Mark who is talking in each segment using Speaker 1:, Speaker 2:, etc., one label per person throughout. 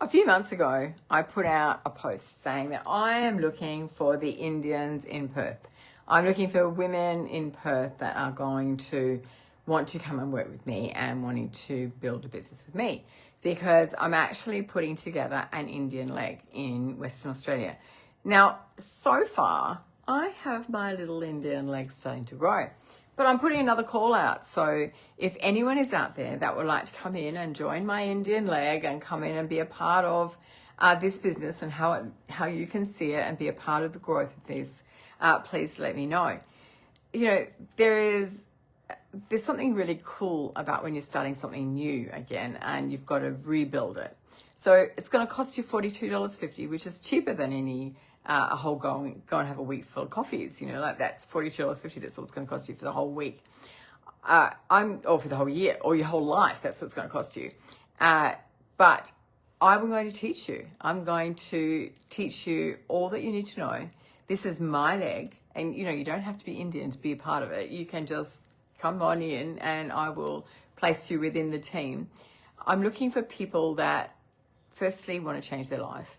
Speaker 1: A few months ago, I put out a post saying that I am looking for the Indians in Perth. I'm looking for women in Perth that are going to want to come and work with me and wanting to build a business with me, because I'm actually putting together an Indian leg in Western Australia. Now, so far, I have my little Indian leg starting to grow. But I'm putting another call out. So if anyone is out there that would like to come in and join my Indian leg and come in and be a part of this business and how you can see it and be a part of the growth of this, please let me know. You know, there's something really cool about when you're starting something new again and you've got to rebuild it. So it's going to cost you $42.50, which is cheaper than any a whole go and have a week's full of coffees. You know, like that's $42.50. That's all it's going to cost you for the whole week. Or for the whole year, or your whole life. That's what it's going to cost you. But I'm going to teach you. I'm going to teach you all that you need to know. This is my leg, and you know, you don't have to be Indian to be a part of it. You can just come on in, and I will place you within the team. I'm looking for people that, firstly, want to change their life.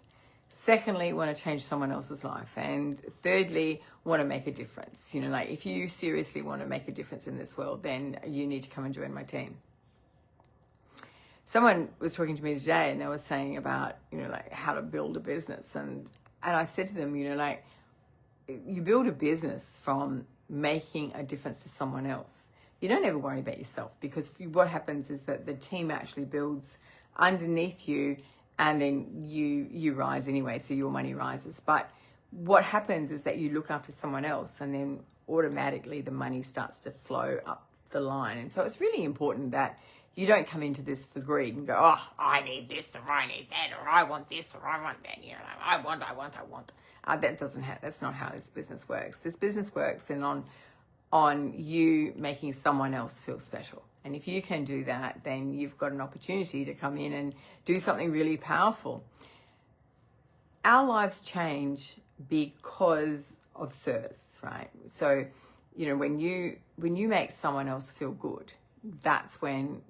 Speaker 1: Secondly, want to change someone else's life. And thirdly, want to make a difference. You know, like if you seriously want to make a difference in this world, then you need to come and join my team. Someone was talking to me today and they were saying about, you know, like how to build a business. And I said to them, you know, like you build a business from making a difference to someone else. You don't ever worry about yourself, because what happens is that the team actually builds underneath you, and then you rise anyway, so your money rises. But what happens is that you look after someone else, and then automatically the money starts to flow up the line. And so it's really important that you don't come into this for greed and go, oh, I need this, or I need that, or I want this, or I want that. You know, I want. That's not how this business works. This business works on you making someone else feel special. And if you can do that, then you've got an opportunity to come in and do something really powerful. Our lives change because of service, right? So, you know, when you make someone else feel good, that's when,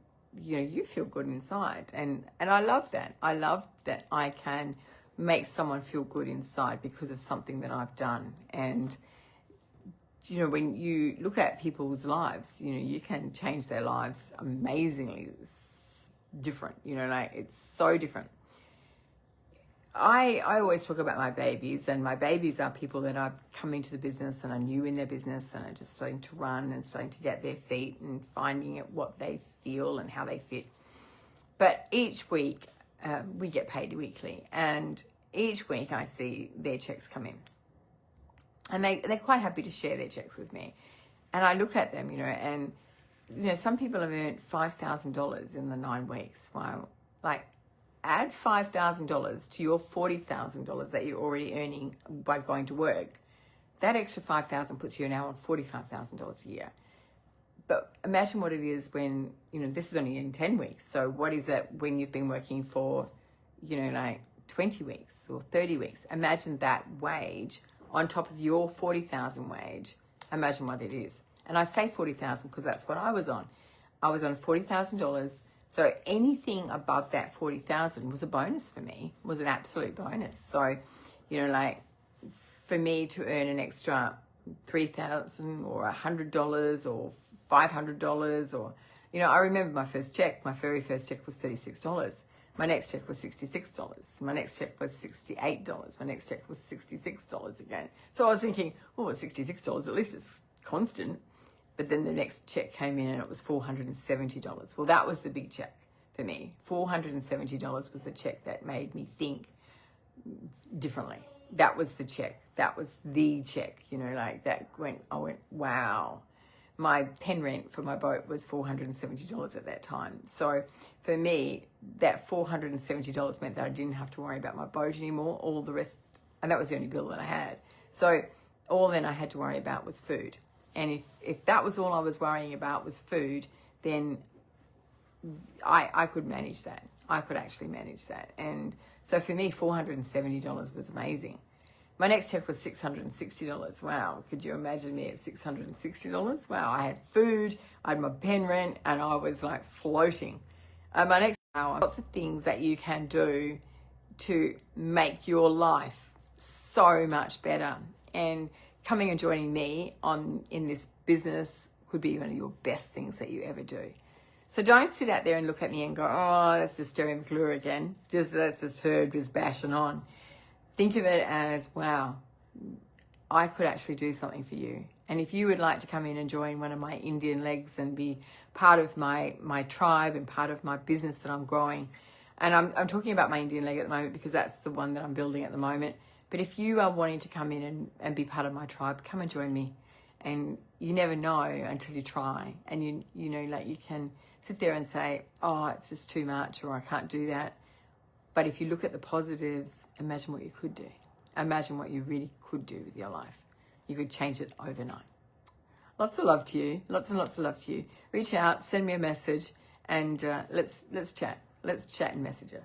Speaker 1: you know, you feel good inside. And I love that. I love that I can make someone feel good inside because of something that I've done. And you know, when you look at people's lives, you know, you can change their lives amazingly different. You know, like it's so different. I always talk about my babies, and my babies are people that are coming to the business and are new in their business and are just starting to run and starting to get their feet and finding out what they feel and how they fit. But each week, we get paid weekly, and each week I see their checks come in. And they're quite happy to share their checks with me. And I look at them, you know, and, you know, some people have earned $5,000 in the 9 weeks. Wow. Like, add $5,000 to your $40,000 that you're already earning by going to work. That extra $5,000 puts you now on $45,000 a year. But imagine what it is when, you know, this is only in 10 weeks. So what is it when you've been working for, you know, like 20 weeks or 30 weeks? Imagine that wage on top of your $40,000 wage. Imagine what it is. And I say $40,000 because that's what I was on. I was on $40,000. So anything above that $40,000 was a bonus for me, was an absolute bonus. So, you know, like for me to earn an extra $3,000 or $100 or $500 or, you know, I remember my very first check was $36. My next check was $66. My next check was $68. My next check was $66 again. So I was thinking, oh, it's $66. At least it's constant. But then the next check came in and it was $470. Well, that was the big check for me. $470 was the check that made me think differently. That was the check. That was the check, you know, like I went, wow. My pen rent for my boat was $470 at that time. So for me, that $470 meant that I didn't have to worry about my boat anymore. All the rest, and that was the only bill that I had. So all then I had to worry about was food. And if that was all I was worrying about was food, then I could manage that. I could actually manage that. And so for me, $470 was amazing. My next check was $660. Wow, could you imagine me at $660? Wow, I had food, I had my pen rent, and I was like floating. My next hour, lots of things that you can do to make your life so much better. And coming and joining me in this business could be one of your best things that you ever do. So don't sit out there and look at me and go, oh, that's just Terry McClure again. That's just her just bashing on. Think of it as, wow, I could actually do something for you. And if you would like to come in and join one of my Indian legs and be part of my tribe and part of my business that I'm growing, and I'm talking about my Indian leg at the moment because that's the one that I'm building at the moment. But if you are wanting to come in and be part of my tribe, come and join me. And you never know until you try. And you know, like you can sit there and say, oh, it's just too much, or I can't do that. But if you look at the positives, imagine what you could do. Imagine what you really could do with your life. You could change it overnight. Lots of love to you. Lots and lots of love to you. Reach out, send me a message, and let's chat. Let's chat and Messenger.